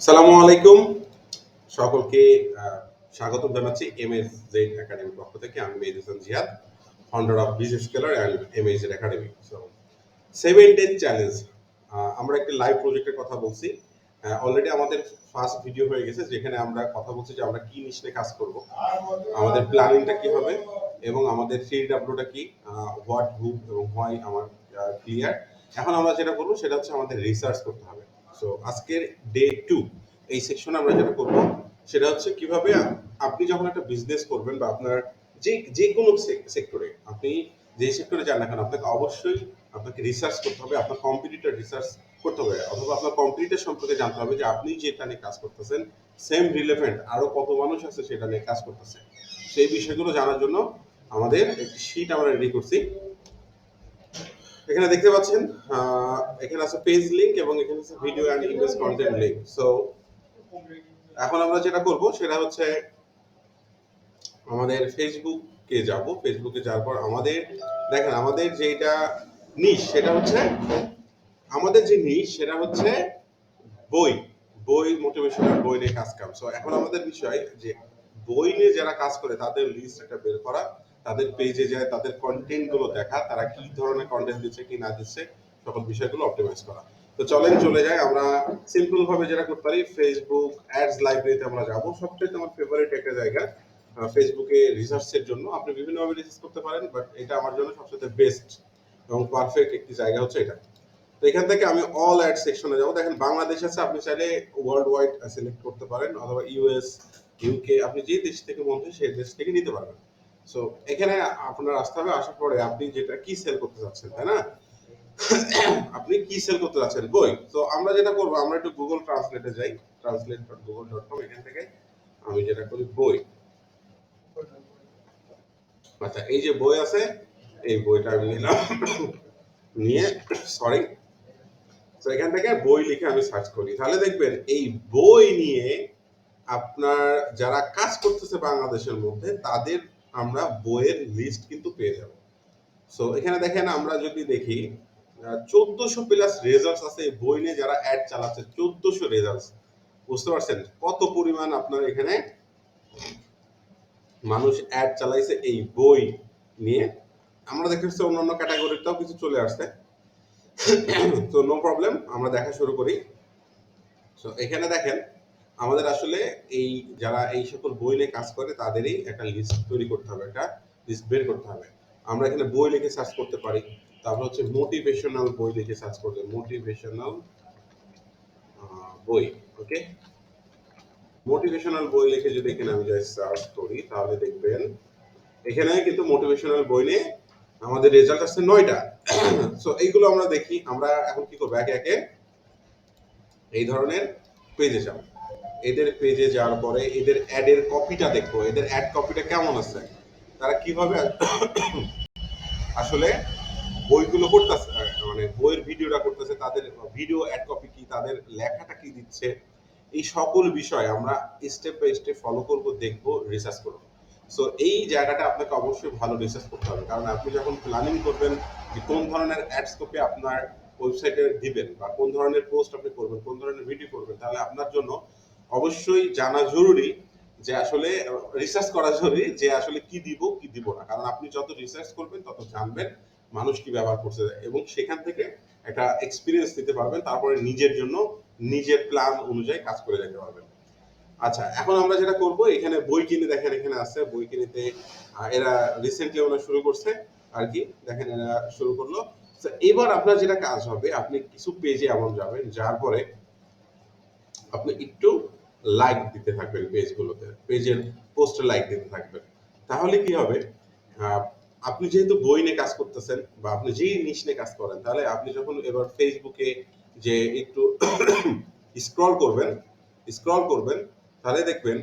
সালামু আলাইকুম সকলকে স্বাগত জানাচ্ছি এমএস জেড একাডেমির পক্ষ থেকে। আমি মেহেদি হাসান জিহাদ, founder of business scalar and MS Z academy. So 7 day challenge, আমরা একটি লাইভ প্রজেক্টের কথা বলছি। অলরেডি আমাদের ফার্স্ট ভিডিও হয়ে গেছে, যেখানে আমরা কথা বলছি যে আমরা কি নিয়ে কাজ করব, আমাদের প্ল্যানিংটা কি হবে এবং আমাদের সিডব্লিউটা কি, হোয়াট হু এবং হোয়াই আমার ক্লিয়ার। এখন আমরা যেটা করবো সেটা হচ্ছে আমাদের রিসার্চ করতে হবে। সো আজকের ডে 2 এই সেকশনে আমরা যেটা করব সেটা হচ্ছে কিভাবে আপনি যখন একটা বিজনেস করবেন বা আপনার যে যে কোনো সেক্টরে, আপনি যে সেক্টরে যান না কেন, আপনাকে অবশ্যই আপনাকে রিসার্চ করতে হবে, আপনার কম্পিটিটর রিসার্চ করতে হবে, অথবা আপনার কম্পিটিটর সম্পর্কে জানতে হবে যে আপনি যেটা নিয়ে কাজ করতেছেন সেম রিলেভেন্ট আরো কত মানুষ আছে সেটা নিয়ে কাজ করতেছে। সেই বিষয়গুলো জানার জন্য আমাদের একটি শীট আমরা রেডি করছি। এখানে দেখতে পাচ্ছেন, এখানে আছে পেজ লিংক এবং এখানে আছে video and image content link. So এখন আমরা যেটা করব সেটা হচ্ছে আমাদের ফেসবুকে যাব। ফেসবুকে যাওয়ার পর আমাদের দেখেন আমাদের যেটা নিশ সেটা হচ্ছে আমাদের যে নিশ সেটা হচ্ছে বই বই মোটিভেশনাল বই নিয়ে কাজ কাম। সো এখন আমাদের বিষয় যে বই নিয়ে যারা কাজ করে তাদের লিস্ট একটা বের করা, তাদের পেজে যায় তাদের কন্টেন্ট গুলো দেখা, তারা কি ধরনের কন্টেন্ট দিচ্ছে কি না দিচ্ছে, সকল বিষয়গুলো অপটিমাইজ করা। তো চলেন চলে যাই আমরা সিম্পল ভাবে যেটা করতে পারি, ফেসবুক অ্যাডস লাইব্রেরিতে আমরা যাব। সবচেয়ে আমার ফেভারিট একটা জায়গা ফেসবুকে রিসার্চের জন্য। আপনি বিভিন্নভাবে রিসার্চ করতে পারেন, বাট এটা আমার জন্য সবচেয়ে বেস্ট এবং পারফেক্ট একটি জায়গা হচ্ছে এটা। তো এখান থেকে আমি অল অ্যাড সেকশনে যাব। দেখেন বাংলাদেশ আছে, আপনি চাইলে ওয়ার্ল্ড ওয়াইড সিলেক্ট করতে পারেন, অথবা ইউএস, ইউকে, আপনি যে দেশ থেকে মন চায় সেই দেশ থেকে নিতে পারবেন। সো এখানে আপনার আসতে হবে, আসার পরে আপনি যেটা কি সেল করতে চাচ্ছেন, তাই না? আপনি কি সেল করতে চাচ্ছেন? বই। তো আমরা যেটা করবো, আমরা একটু গুগল ট্রান্সলেটে যাই, translate.google.com। এখান থেকে আমি যেটা করি বই। আচ্ছা, এই যে বই আছে, এই বইটা আমি নিলাম, নিয়ে সরি, তো এখান থেকে বই লিখে আমি সার্চ করি, তাহলে দেখবেন এই বই নিয়ে আপনার যারা কাজ করতেছে বাংলাদেশের মধ্যে তাদের আমরা বইয়ের লিস্ট কিন্তু পেয়ে যাব। সো এখানে দেখেন আমরা যদি দেখি 1400 প্লাস রেজাল্টস আছে এই বই নিয়ে, যারা অ্যাড চালাচ্ছে 1400 রেজাল্টস। বুঝতে পারছেন কত পরিমাণ আপনার এখানে মানুষ অ্যাড চালাইছে এই বই নিয়ে। আমরা দেখতে পাচ্ছি অন্যান্য ক্যাটাগরিটাও কিছু চলে আসছে। তো নো প্রবলেম, আমরা দেখা শুরু করি। সো এখানে দেখেন আমাদের আসলে এই যারা এই সকল বই নিয়ে কাজ করে তাদেরই একটা লিস্ট তৈরি করতে হবে, একটা লিস্ট বের করতে হবে। আমরা এখানে বই লিখে সার্চ করতে পারি, তারপর হচ্ছে মোটিভেশনাল বই লিখে সার্চ করতে, মোটিভেশনাল বই। ওকে, মোটিভেশনাল বই লিখে যদি এখানে আমি যাই সার্চ করি, তাহলে দেখবেন এখানে কিন্তু মোটিভেশনাল বই নিয়ে আমাদের রেজাল্ট আসছে 9টা। সো এইগুলো আমরা দেখি, আমরা এখন কি করবো, একে একে এই ধরনের পেজে যাব। এদের পেজে যাওয়ার পরে এদের অ্যাডের কপিটা দেখবো, এদের অ্যাড কপিটা কেমন আছে, তারা কিভাবে আসলে বইগুলো করতেছে, মানে বইয়ের ভিডিওটা করতেছে, তাদের ভিডিও অ্যাড কপি কি, তাদের লেখাটা কি দিচ্ছে, এই সকল বিষয় আমরা স্টেপ বাই স্টেপ ফলো করব, দেখবো, রিসার্চ করব। সো এই জায়গাটা আপনাকে অবশ্যই ভালো রিসার্চ করতে হবে, কারণ আপনি যখন প্ল্যানিং করবেন যে কোন ধরনের অ্যাডস কপি আপনার ওয়েবসাইটে দিবেন বা কোন ধরনের পোস্ট আপনি করবেন, কোন ধরনের ভিডিও করবেন, তাহলে আপনার জন্য অবশ্যই জানা জরুরি যে আসলে রিসার্চ করা জরুরি যে আসলে কি দিব কি দিব না। কারণ আপনি যত রিসার্চ করবেন তত জানবেন মানুষ কি ব্যবহার করছে, এবং সেখান থেকে একটা এক্সপিরিয়েন্স নিতে পারবেন, তারপরে নিজের জন্য নিজের প্ল্যান অনুযায়ী কাজ করে যেতে পারবেন। আচ্ছা, এখন আমরা যেটা করব, এখানে বই কিনে দেখেন এখানে আছে বই কিনেতে, এরা রিসেন্টলি ওরা শুরু করছে আর কি, দেখেন এরা শুরু করলো। তো এবার আপনার যেটা কাজ হবে, আপনি কিছু পেজে এমন যাবেন যার পরে আপনি একটু লাইক দিতে থাকবেন, পেজগুলোতে পেজের পোস্টে লাইক দিতে থাকবেন। তাহলে কি হবে, আহ, আপনি যেহেতু বই নিয়ে কাজ করতেছেন বা আপনি যেই নিশ নিয়ে কাজ করেন, তাহলে আপনি যখন এবার ফেসবুকে যে একটু স্ক্রল করবেন স্ক্রল করবেন তাহলে দেখবেন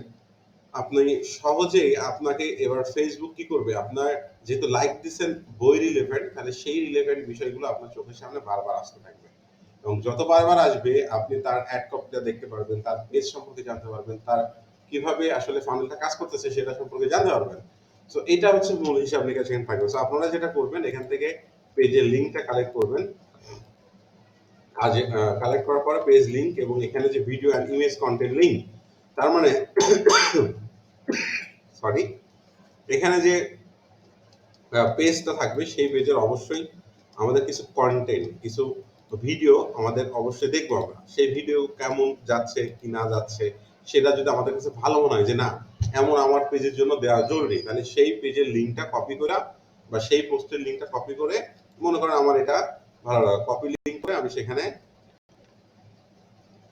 আপনি সহজেই আপনাকে এবার ফেসবুক কি করবে, আপনার যেহেতু লাইক দিচ্ছেন বই রিলেভেন্ট, তাহলে সেই রিলেভেন্ট বিষয়গুলো আপনার চোখের সামনে বারবার আসতে থাকবে, এবং যত বারবার আসবে আপনি তার অ্যাড কপিটা দেখতে পারবেন, তার পেজ সম্পর্কে জানতে পারবেন, তার কিভাবে আসলে ফানেলটা কাজ করতেছে সেটা সম্পর্কে জানতে পারবেন। সো এটা হচ্ছে মূল হিসাব নিকাশ এখানে থাকবে। সো আপনারা যেটা করবেন, এখান থেকে পেজের লিঙ্কটা কালেক্ট করবেন, আজ কালেক্ট করার পরে পেজ লিংক এবং এখানে যে video and image content link, তার মানে সরি, এখানে যে পেজটা থাকবে সেই পেজের অবশ্যই আমাদের কিছু কন্টেন্ট, কিছু ভিডিও আমাদের অবশ্যই দেখবো আমরা। সেই ভিডিও কেমন যাচ্ছে কি না যাচ্ছে, সেটা যদি আমাদের কাছে ভালো মনে হয় যে না এমন আমার পেজের জন্য দেওয়া জরুরি, তাহলে সেই পেজের লিঙ্কটা কপি করা বা সেই পোস্টের লিঙ্কটা কপি করে, মনে করেন আমার এটা ভালো লাগে, কপি লিঙ্ক করে আমি সেখানে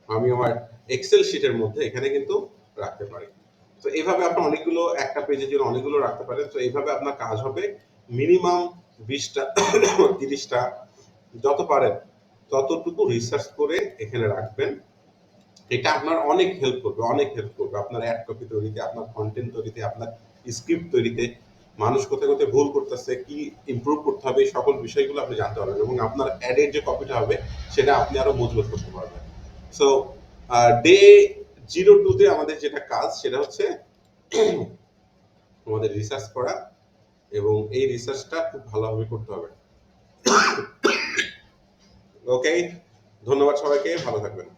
আমি আমার এক্সেল শিটের মধ্যে এখানে কিন্তু রাখতে পারি। তো এইভাবে আপনি অনেকগুলো, একটা পেজের জন্য অনেকগুলো রাখতে পারেন। তো এইভাবে আপনার কাজ হবে মিনিমাম 20টা 30টা যত পারেন ততটুকু রিসার্চ করে এখানে রাখবেন। এটা আপনার অনেক হেল্প করবে, অনেক হেল্প করবে আপনার অ্যাড কপি তৈরিতে, আপনার কন্টেন্ট তৈরিতে, আপনার স্ক্রিপ্ট তৈরিতে। মানুষ কোথায় কোথায় ভুল করতেছে, কি ইমপ্রুভ করতে হবে, এই সকল বিষয়গুলো আপনি জানতে পারবেন এবং আপনার অ্যাডের যে কপিটা হবে সেটা আপনি আরো মজবুত করতে পারবেন। সো ডে 02-তে আমাদের যেটা কাজ সেটা হচ্ছে আমাদের রিসার্চ করা এবং এই রিসার্চটা খুব ভালোভাবে করতে হবে। ওকে, ধন্যবাদ সবাইকে, ভালো থাকবেন।